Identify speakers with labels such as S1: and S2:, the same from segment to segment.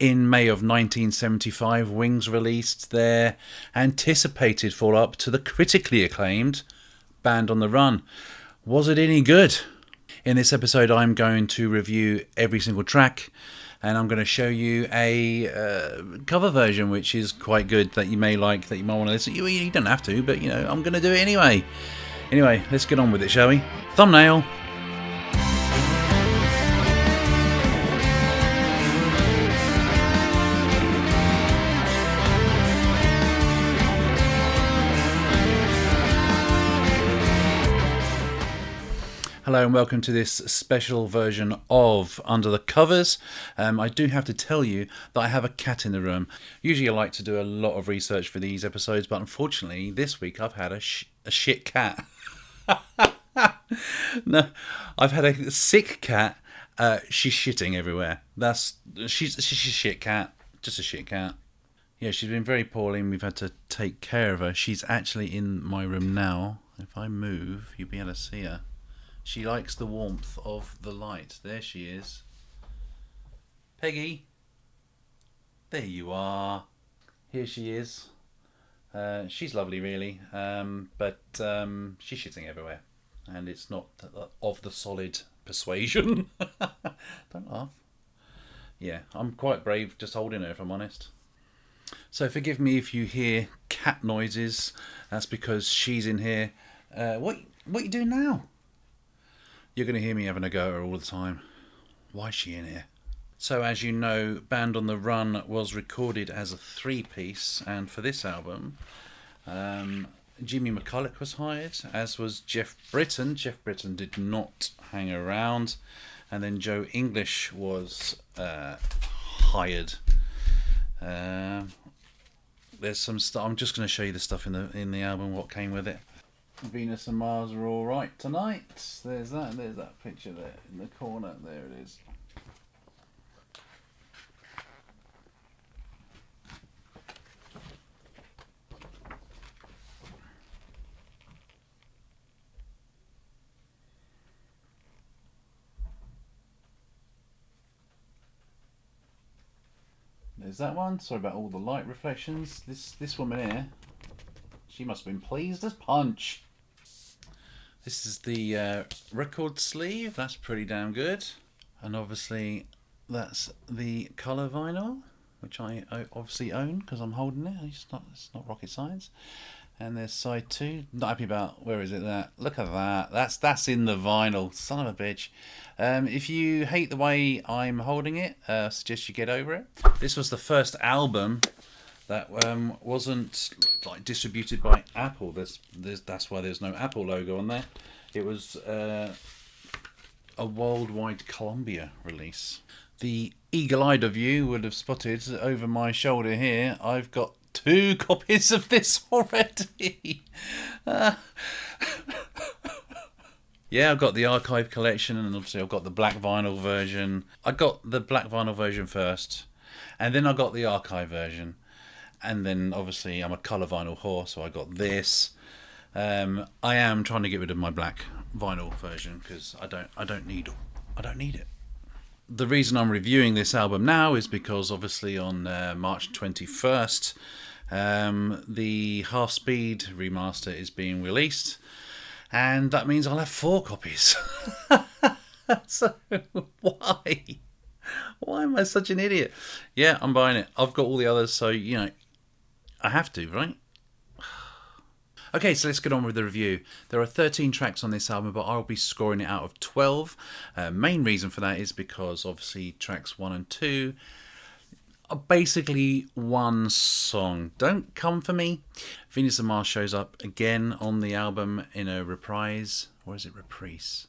S1: In May of 1975, Wings released their anticipated follow-up to the critically acclaimed Band on the Run. Was it any good? In this episode, I'm going to review every single track, and I'm going to show you a cover version which is quite good, that you may like, that you might want to listen to. You don't have to, but I'm going to do it anyway. Anyway, let's get on with it, shall we? Thumbnail. Hello and welcome to this special version of Under the Covers. I do have to tell you that I have a cat in the room. Usually I like to do a lot of research for these episodes, but unfortunately this week I've had a shit cat. No, I've had a sick cat. She's shitting everywhere. She's a shit cat. Just a shit cat. Yeah, she's been very poorly and we've had to take care of her. She's actually in my room now. If I move, you'll be able to see her. She likes the warmth of the light. There she is. Peggy. There you are. Here she is. She's lovely, really. But she's shitting everywhere. And it's not of the solid persuasion. Don't laugh. Yeah, I'm quite brave just holding her, if I'm honest. So forgive me if you hear cat noises. That's because she's in here. What are you doing now? You're going to hear me having a go at her all the time. Why is she in here? So as you know, Band on the Run was recorded as a three-piece, and for this album, Jimmy McCulloch was hired, as was Jeff Britton. Jeff Britton did not hang around, and then Joe English was hired. There's some stuff. I'm just going to show you the stuff in the album, what came with it. Venus and Mars are all right tonight. There's that picture there in the corner. There it is. There's that one. Sorry about all the light reflections. This woman here, she must have been pleased as punch. This is the record sleeve. That's pretty damn good. And obviously that's the colour vinyl, which I obviously own because I'm holding it. It's not rocket science. And there's side 2. Not happy about, where is it? Look at that. That's in the vinyl. Son of a bitch. If you hate the way I'm holding it, I suggest you get over it. This was the first album that wasn't like distributed by Apple. That's why there's no Apple logo on there. It was a worldwide Columbia release. The eagle-eyed of you would have spotted over my shoulder here, I've got 2 copies of this already. Yeah, I've got the archive collection, and obviously I've got the black vinyl version. I got the black vinyl version first, and then I got the archive version. And then obviously I'm a colour vinyl whore, so I got this. I am trying to get rid of my black vinyl version because I don't need it. The reason I'm reviewing this album now is because obviously on March 21st, the Half Speed Remaster is being released, and that means I'll have 4 copies. So why? Why am I such an idiot? Yeah, I'm buying it. I've got all the others, so I have to, right? Okay, so let's get on with the review. There are 13 tracks on this album, but I'll be scoring it out of 12. Main reason for that is because obviously tracks 1 and 2 are basically one song. Don't come for me. Venus and Mars shows up again on the album in a reprise. Or is it reprise?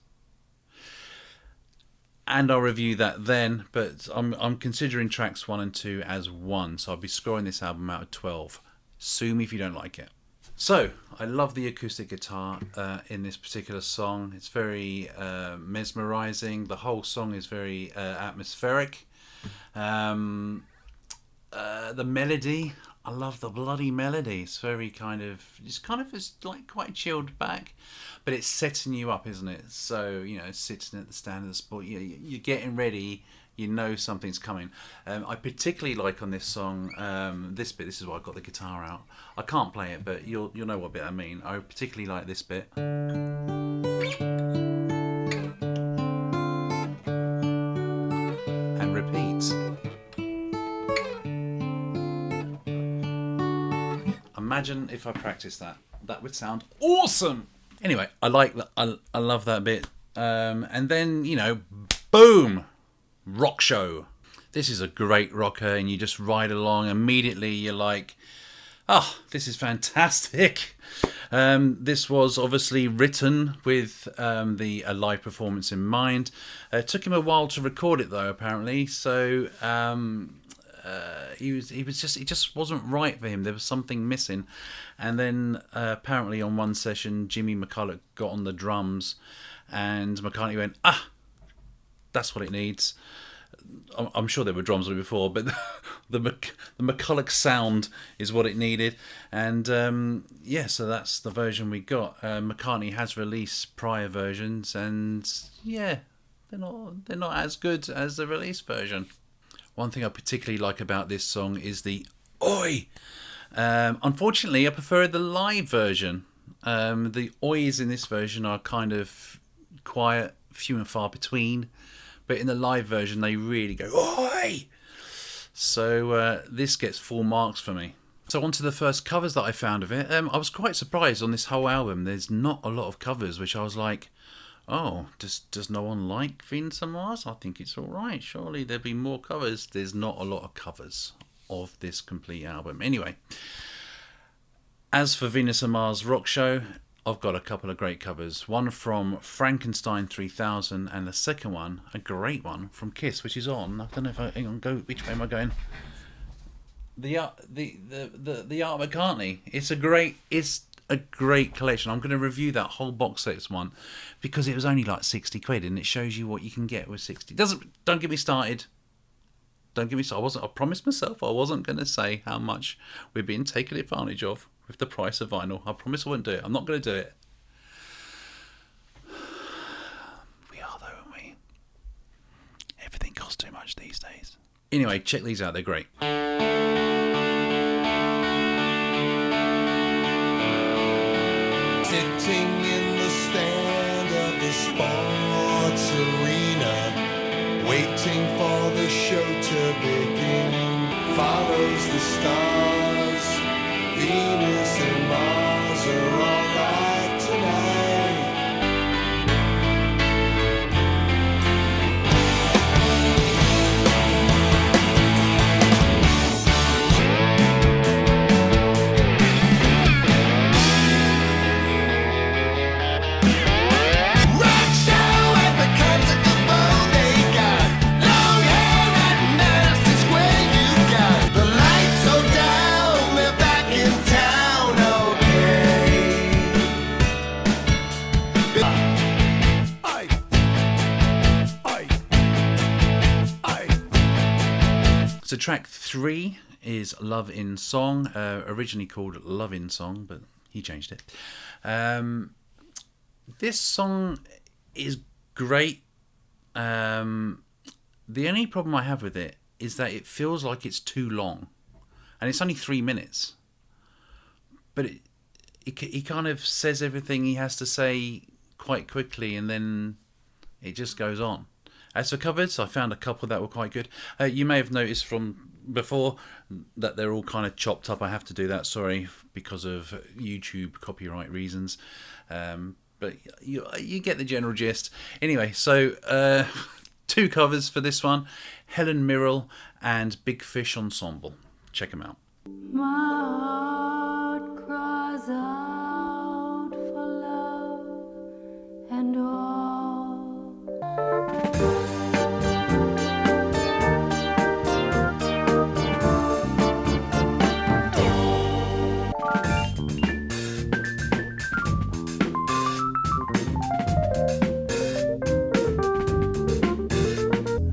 S1: And I'll review that then, but I'm considering tracks 1 and 2 as one, so I'll be scoring this album out of 12. Sue me if you don't like it. So, I love the acoustic guitar in this particular song. It's very mesmerizing. The whole song is very atmospheric. The melody, I love the bloody melody. It's very it's like quite chilled back, but it's setting you up, isn't it? So, sitting at the stand of the sport, you're getting ready You know something's coming. I particularly like on this song, this bit. This is why I got the guitar out. I can't play it, but you'll know what bit I mean. I particularly like this bit. And repeats. Imagine if I practiced that. That would sound awesome. Anyway, I like that. I love that bit. And then, you know, boom, rock show. This is a great rocker, and you just ride along. Immediately, you're like, oh, this is fantastic. This was obviously written with the live performance in mind. It took him a while to record it, though, apparently. So it just wasn't right for him. There was something missing. And then apparently on one session, Jimmy McCulloch got on the drums, and McCartney went, that's what it needs. I'm sure there were drums on it before, but the McCulloch sound is what it needed. And so that's the version we got. McCartney has released prior versions, and yeah, they're not as good as the released version. One thing I particularly like about this song is the oi. Unfortunately, I prefer the live version. The ois in this version are kind of quiet, few and far between. But in the live version, they really go, oi! So this gets full marks for me. So on to the first covers that I found of it. I was quite surprised on this whole album. There's not a lot of covers, which I was like, oh, does no one like Venus and Mars? I think it's all right. Surely there'd be more covers. There's not a lot of covers of this complete album. Anyway, as for Venus and Mars Rock Show, I've got a couple of great covers. One from Frankenstein 3000, and the second one, a great one, from Kiss, which is on. I don't know if hang on, which way am I going? The Art McCartney. It's a great collection. I'm going to review that whole box set one because it was only like 60 quid, and it shows you what you can get with 60. Don't get me started. I promised myself I wasn't going to say how much we're being taken advantage of with the price of vinyl. I promise I won't do it. I'm not going to do it. We are though, aren't we? Everything costs too much these days. Anyway, check these out. They're great.
S2: Sitting in the stand of the sports arena, waiting for the show to begin. Follows the stars. Venus and Mars are alright tonight. Rock show at the concert of all they got. Long hair at Madison Square you got. The lights so down, they're back in town, okay.
S1: So track 3 is Love in Song, originally called Love in Song, but he changed it. This song is great. The only problem I have with it is that it feels like it's too long, and it's only 3 minutes. But he kind of says everything he has to say quite quickly, and then it just goes on. As for covers, I found a couple that were quite good. You may have noticed from before that they're all kind of chopped up. I have to do that, sorry, because of YouTube copyright reasons. But you get the general gist. Anyway, so 2 covers for this one. Helen Mirren and Big Fish Ensemble. Check them out.
S3: My heart cries out for love and all.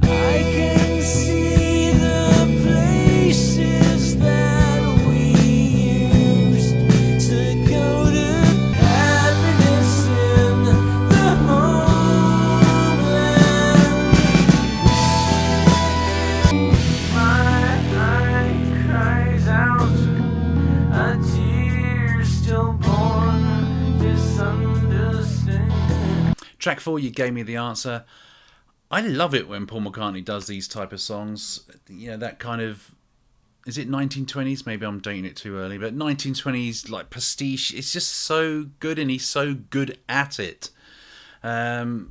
S2: I can see the places that we used to go to. Happiness in the home.
S1: Track 4, You Gave Me the Answer. I love it when Paul McCartney does these type of songs. You know, that kind of... Is it 1920s? Maybe I'm dating it too early, but 1920s, like, pastiche. It's just so good, and he's so good at it. You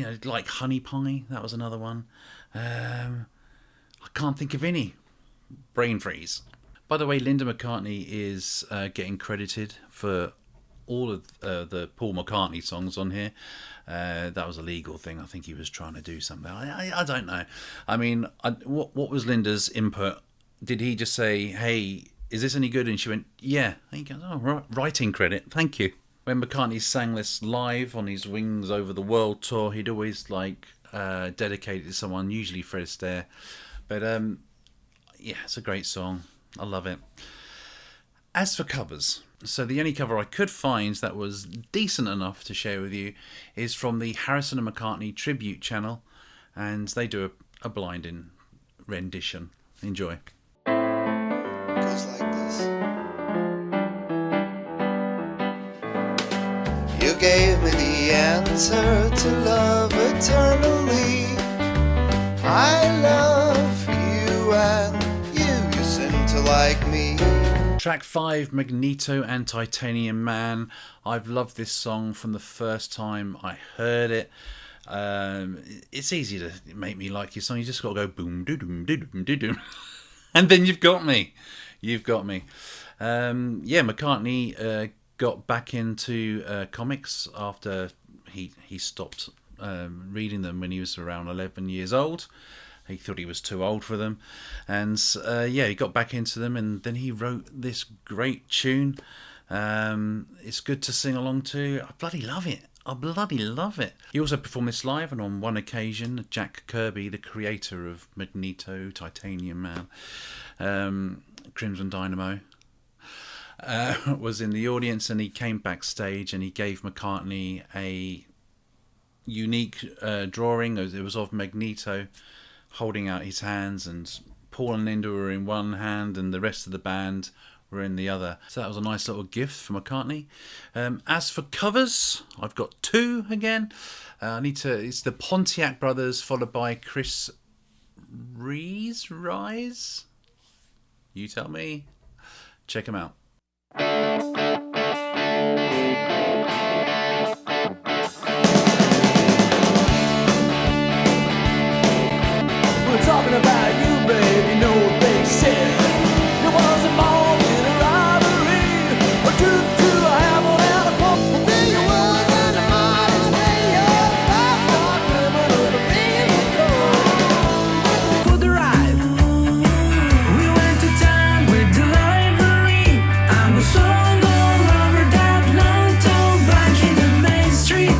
S1: know, like Honey Pie, that was another one. I can't think of any. Brain freeze. By the way, Linda McCartney is getting credited for all of the Paul McCartney songs on here. That was a legal thing. I think he was trying to do something. I don't know. I mean, what was Linda's input? Did he just say, hey, is this any good? And she went, yeah. And he goes, oh, writing credit. Thank you. When McCartney sang this live on his Wings Over the World tour, he'd always dedicate it to someone, usually Fred Astaire. But yeah, it's a great song. I love it. As for covers, so the only cover I could find that was decent enough to share with you is from the Harrison and McCartney tribute channel, and they do a blinding rendition. Enjoy.
S2: Goes like this. You gave me the answer to love eternally. I love you and you seem to like me.
S1: Track 5, Magneto and Titanium Man. I've loved this song from the first time I heard it. It's easy to make me like your song. You just got to go boom, doo doom, doo doom, doo doom. And then you've got me. You've got me. Yeah, McCartney got back into comics after he stopped reading them when he was around 11 years old. He thought he was too old for them. And yeah, he got back into them, and then he wrote this great tune. It's good to sing along to. I bloody love it. I bloody love it. He also performed this live, and on one occasion, Jack Kirby, the creator of Magneto, Titanium Man, Crimson Dynamo, was in the audience, and he came backstage and he gave McCartney a unique drawing. It was of Magneto holding out his hands, and Paul and Linda were in one hand and the rest of the band were in the other. So that was a nice little gift for McCartney. As for covers, I've got 2 again. It's the Pontiac Brothers followed by Chris Rise. You tell me. Check them out.
S4: We're talking about you, babe. You know what they said. You wasn't born in a robbery, or to a hammer and a pump. Well, there you was, and I might as well. Five-star criminal, the ring is gold. For the ride, we went to town with the library. I'm a song lover that long-tone back in the main street.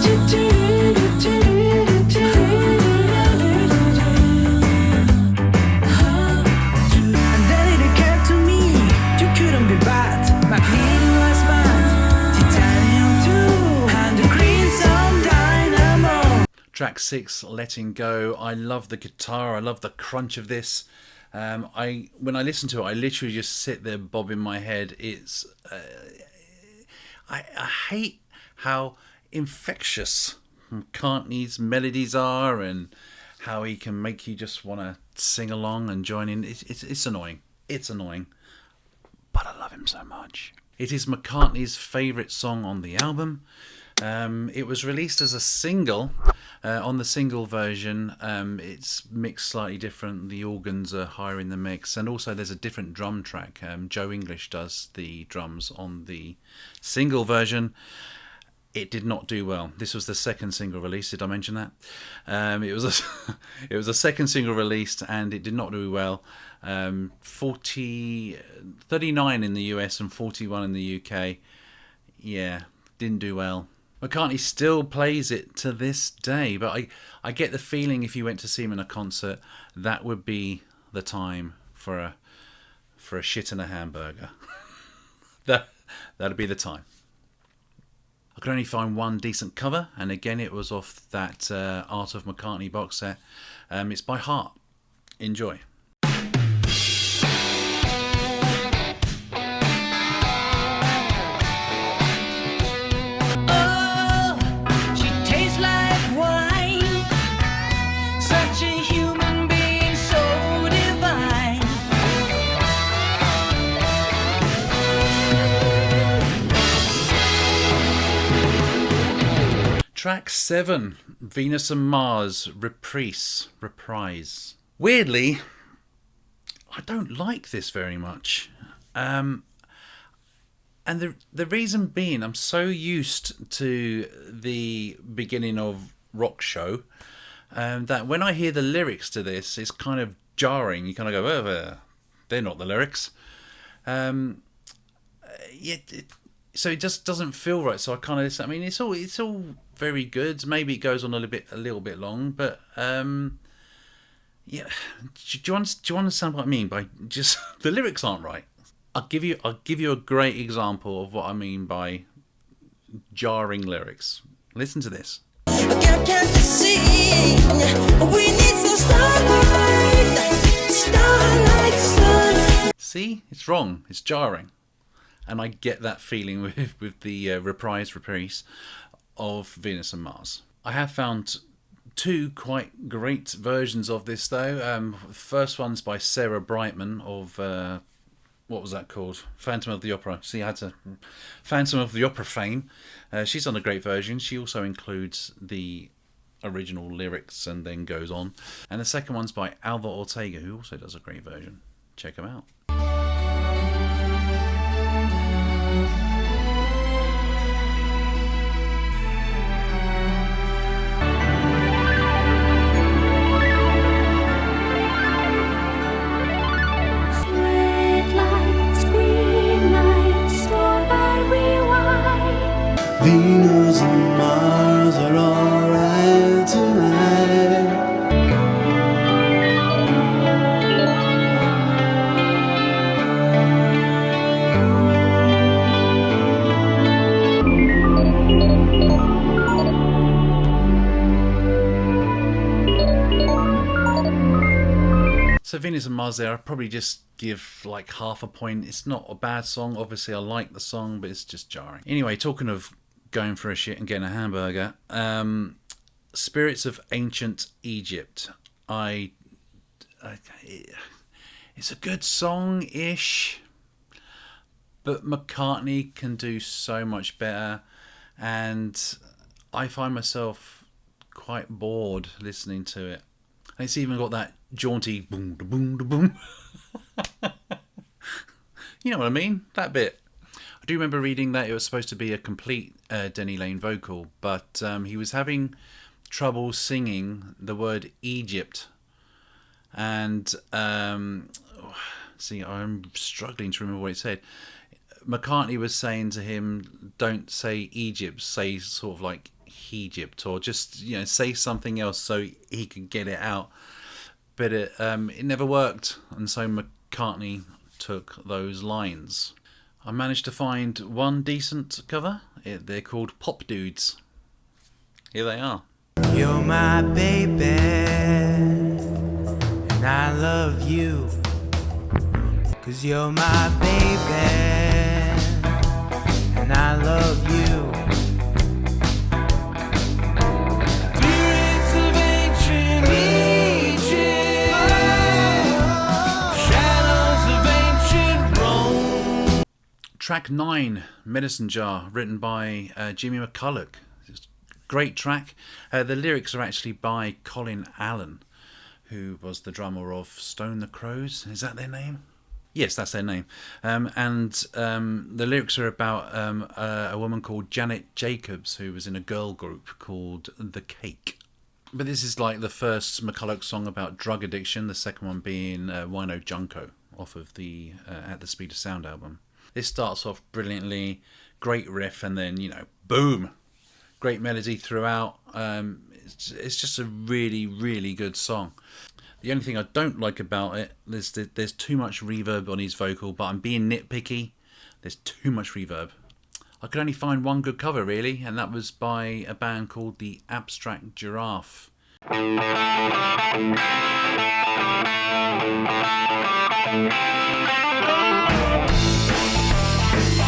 S1: Track 6, Letting Go. I love the guitar. I love the crunch of this. When I listen to it, I literally just sit there bobbing my head. It's I hate how infectious McCartney's melodies are, and how he can make you just want to sing along and join in. It's annoying. It's annoying, but I love him so much. It is McCartney's favourite song on the album. It was released as a single. On the single version, it's mixed slightly different. The organs are higher in the mix, and also there's a different drum track. Joe English does the drums on the single version. It did not do well. This was the second single release. Did I mention that? It was a second single released, and it did not do well. 39 in the US and 41 in the UK. Yeah, didn't do well. McCartney still plays it to this day, but I get the feeling if you went to see him in a concert, that would be the time for a shit and a hamburger. That'd be the time. I could only find one decent cover, and again it was off that Art of McCartney box set. It's by Heart. Enjoy.
S4: Oh,
S1: Track 7, Venus and Mars, Reprise. Weirdly, I don't like this very much. And the reason being, I'm so used to the beginning of Rock Show that when I hear the lyrics to this, it's kind of jarring. You kind of go, oh, they're not the lyrics. So it just doesn't feel right. So I kind of, I mean, it's all very good. Maybe it goes on a little bit long, but yeah. Do you understand what I mean by just the lyrics aren't right? I'll give you a great example of what I mean by jarring lyrics. Listen to this.
S5: Can't you see? We need some starlight, sun.
S1: See, it's wrong. It's jarring, and I get that feeling with the reprise of Venus and Mars. I have found 2 quite great versions of this though. The first one's by Sarah Brightman of what was that called? Phantom of the Opera. See, I had to Phantom of the Opera fame. She's done a great version. She also includes the original lyrics and then goes on. And the second one's by Alva Ortega, who also does a great version. Check him out.
S3: Sweet lights, green lights, stored by rewind.
S2: Venus and Mars are alright tonight.
S1: So Venus and Mars there, I'd probably just give like half a point. It's not a bad song. Obviously, I like the song, but it's just jarring. Anyway, talking of going for a shit and getting a hamburger, Spirits of Ancient Egypt. It's a good song-ish, but McCartney can do so much better, and I find myself quite bored listening to it. And it's even got that jaunty boom da boom da boom. You know what I mean? That bit. I do remember reading that it was supposed to be a complete Denny Lane vocal, but he was having trouble singing the word Egypt. And see, I'm struggling to remember what it said. McCartney was saying to him, don't say Egypt, say sort of like Egypt, or just, you know, say something else so he could get it out. But it never worked, and so McCartney took those lines. I managed to find one decent cover. They're called Pop Dudes. Here they are.
S6: You're my baby, and I love you, 'cause you're my baby, and I love you. Spirits of ancient Egypt, shadows of ancient Rome.
S1: Track 9, Medicine Jar, written by Jimmy McCulloch. Great track. The lyrics are actually by Colin Allen, who was the drummer of Stone the Crows. Is that their name? Yes, that's their name. And the lyrics are about a woman called Janet Jacobs, who was in a girl group called The Cake. But this is like the first McCulloch song about drug addiction, the second one being Wino Junko off of the At the Speed of Sound album. This starts off brilliantly, great riff, and then, you know, boom! Great melody throughout. It's just a really, really good song. The only thing I don't like about it is that there's too much reverb on his vocal, but I'm being nitpicky. There's too much reverb. I could only find one good cover, really, and that was by a band called the Abstract Giraffe.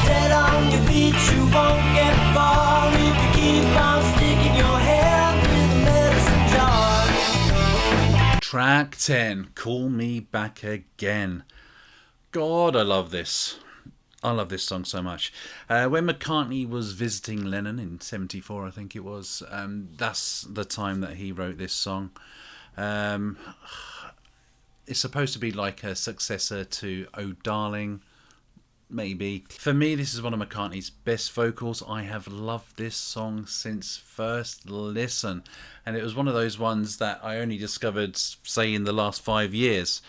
S5: Dead on your feet, you won't get far if you keep on sticking your head in the medicine jar.
S1: Track 10, Call Me Back Again. God, I love this. I love this song so much. When McCartney was visiting Lennon in '74, I think it was, that's the time that he wrote this song. Um, it's supposed to be like a successor to Oh Darling, maybe. For me, this is one of McCartney's best vocals. I have loved this song since first listen, and it was one of those ones that I only discovered, say, in the last 5 years.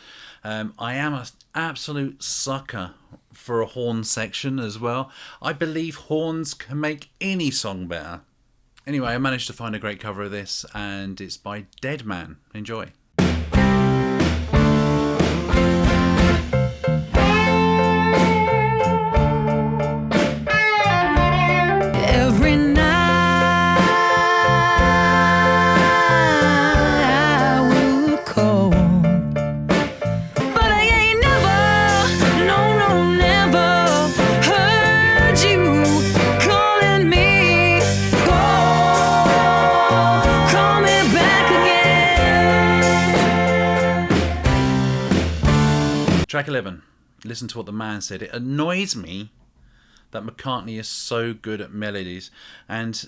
S1: I am an absolute sucker for a horn section as well. I believe horns can make any song better. Anyway, I managed to find a great cover of this, and it's by Dead Man. Enjoy.
S3: Every night I will call, but I ain't never, no, never heard you calling me. Call me back again.
S1: Track 11. Listen to what the man said. It annoys me that McCartney is so good at melodies, and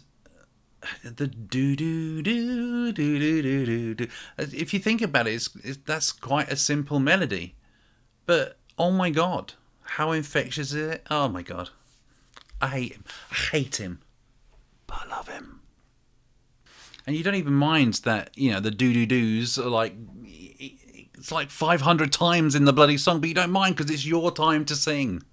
S1: the do do do do do do do do. If you think about it, that's quite a simple melody, but oh my god, how infectious is it? Oh my god, I hate him. I hate him, but I love him. And you don't even mind that, you know, the do do do's are like, it's like 500 times in the bloody song, but you don't mind because it's your time to sing.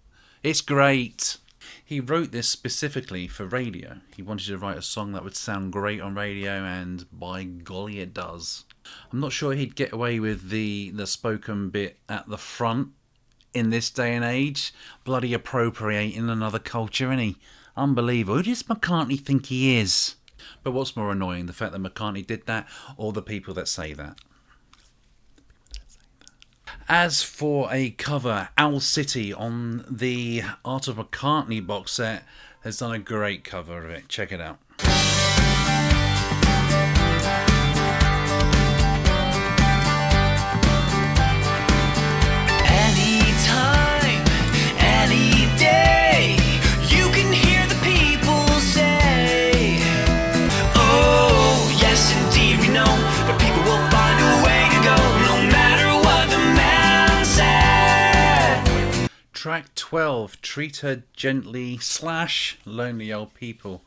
S1: It's great. He wrote this specifically for radio. He wanted to write a song that would sound great on radio, and by golly it does. I'm not sure he'd get away with the spoken bit at the front in this day and age. Bloody appropriating another culture, isn't he? Unbelievable. Who does McCartney think he is? But what's more annoying, the fact that McCartney did that, or the people that say that? As for a cover, Owl City on the Art of McCartney box set has done a great cover of it. Check it out.
S5: Anytime, any day, you can hear the people say, oh, yes indeed we know, but people will find a way to go, no matter what the man said.
S1: Track 12, Treat Her Gently / Lonely Old People.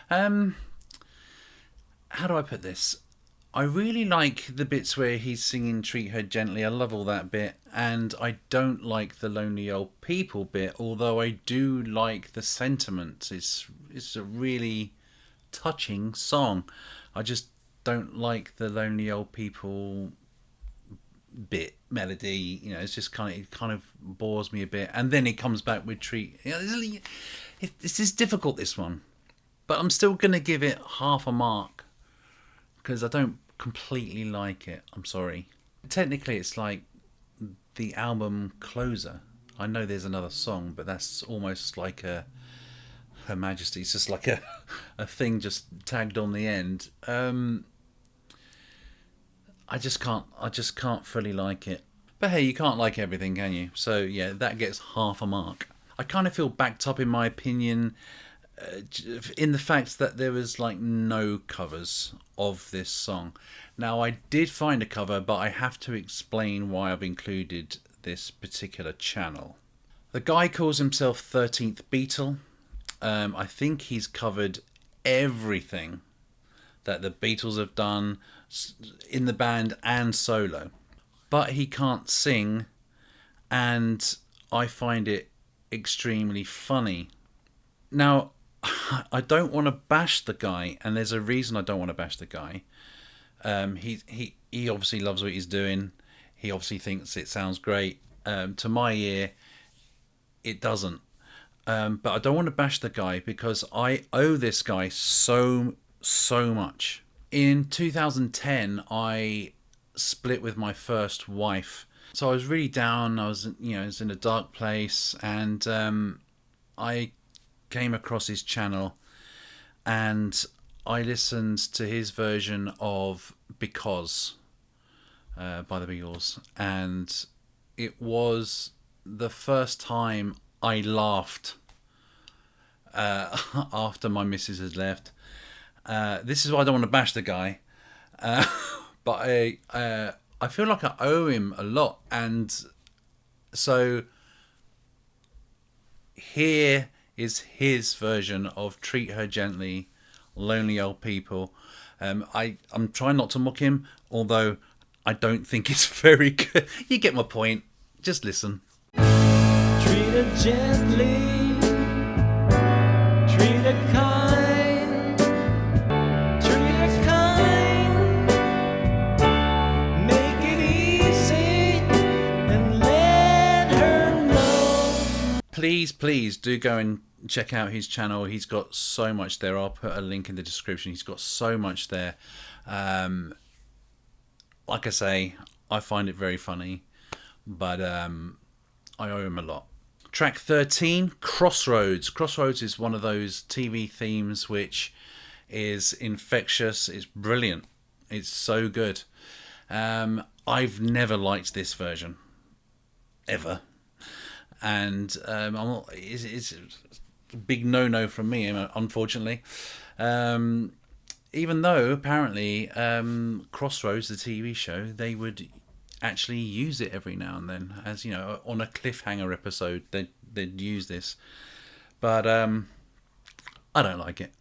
S1: How do I put this? I really like the bits where he's singing Treat Her Gently. I love all that bit. And I don't like the Lonely Old People bit, although I do like the sentiment. It's a really touching song. I just don't like the Lonely Old People bit melody. You know, it's just it kind of bores me a bit. And then it comes back with Treat. You know, this is difficult, this one. But I'm still going to give it half a mark, because I don't completely like it. I'm sorry. Technically, it's like the album closer. I know there's another song, but that's almost like Her Majesty. It's just like a thing just tagged on the end. I just can't fully like it. But hey, you can't like everything, can you? So yeah, that gets half a mark. I kind of feel backed up in my opinion, in the fact that there was like no covers of this song. Now I did find a cover, but I have to explain why I've included this particular channel. The guy calls himself 13th Beatle. I think he's covered everything that the Beatles have done in the band and solo, but he can't sing, and I find it extremely funny. Now, I don't want to bash the guy, and there's a reason I don't want to bash the guy. He obviously loves what he's doing. He obviously thinks it sounds great. To my ear, it doesn't. But I don't want to bash the guy because I owe this guy so much. In 2010, I split with my first wife, so I was really down. I was in a dark place, and I came across his channel, and I listened to his version of Because by the Beatles, and it was the first time I laughed after my missus had left. This is why I don't want to bash the guy, but I feel like I owe him a lot, and so here is his version of "Treat Her Gently," "Lonely Old People." I'm trying not to mock him, although I don't think it's very good. You get my point. Just listen.
S4: Treat her gently, treat her kind, treat her kind. Make it easy and let her know.
S1: Please do go and check out his channel. He's got so much there. I'll put a link in the description. He's got so much there. Like I say, I find it very funny, but I owe him a lot. Track 13, Crossroads. Crossroads is one of those TV themes which is infectious. It's brilliant. It's so good. I've never liked this version ever, and it's a big no-no from me, unfortunately. Even though apparently Crossroads, the TV show, they would actually use it every now and then, as you know, on a cliffhanger episode they'd use this, but I don't like it.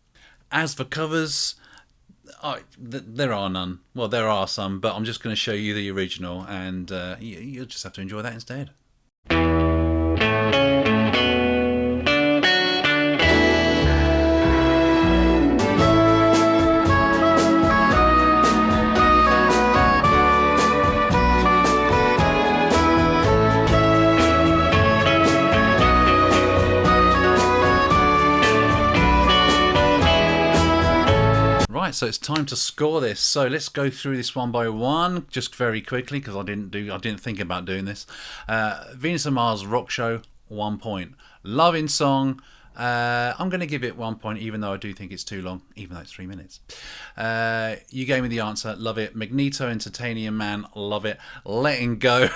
S1: As for covers, there are none. Well, there are some, but I'm just going to show you the original, and you'll just have to enjoy that instead. Right, so it's time to score this. So let's go through this one by one, just very quickly, because I didn't think about doing this. Venus and Mars Rock Show, 1 point. Loving Song, I'm going to give it 1 point, even though I do think it's too long, even though it's 3 minutes. You gave me the answer, love it. Magneto and Titanium Man, love it. Letting Go,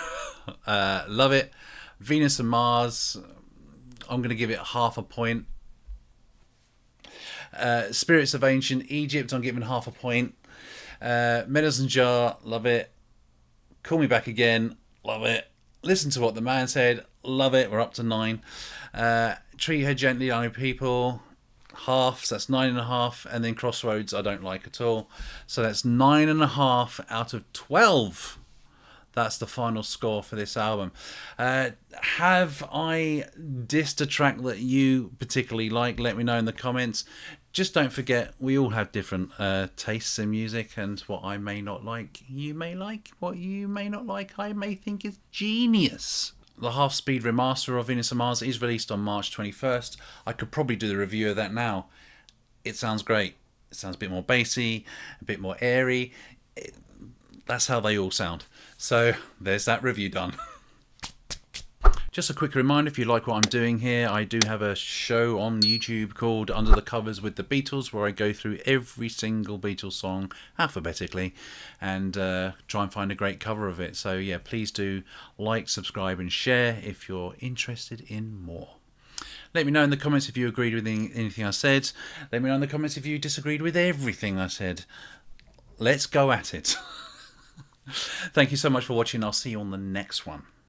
S1: love it. Venus and Mars, I'm going to give it half a point. Spirits of Ancient Egypt, I'm giving half a point. Medicine Jar, love it. Call Me Back Again, love it. Listen to What the Man Said, love it. We're up to 9. Treat Her Gently, Lonely People, half, so that's 9.5. And then Crossroads, I don't like at all, so that's 9.5 out of 12. That's the final score for this album. Have I dissed a track that you particularly like? Let me know in the comments. Just don't forget, we all have different tastes in music, and what I may not like, you may like. What you may not like, I may think is genius. The Half Speed Remaster of Venus and Mars is released on March 21st. I could probably do the review of that now. It sounds great. It sounds a bit more bassy, a bit more airy. That's how they all sound. So there's that review done. Just a quick reminder, if you like what I'm doing here, I do have a show on YouTube called Under the Covers with the Beatles, where I go through every single Beatles song alphabetically and try and find a great cover of it. So yeah, please do like, subscribe and share if you're interested in more. Let me know in the comments if you agreed with anything I said. Let me know in the comments if you disagreed with everything I said. Let's go at it. Thank you so much for watching. I'll see you on the next one.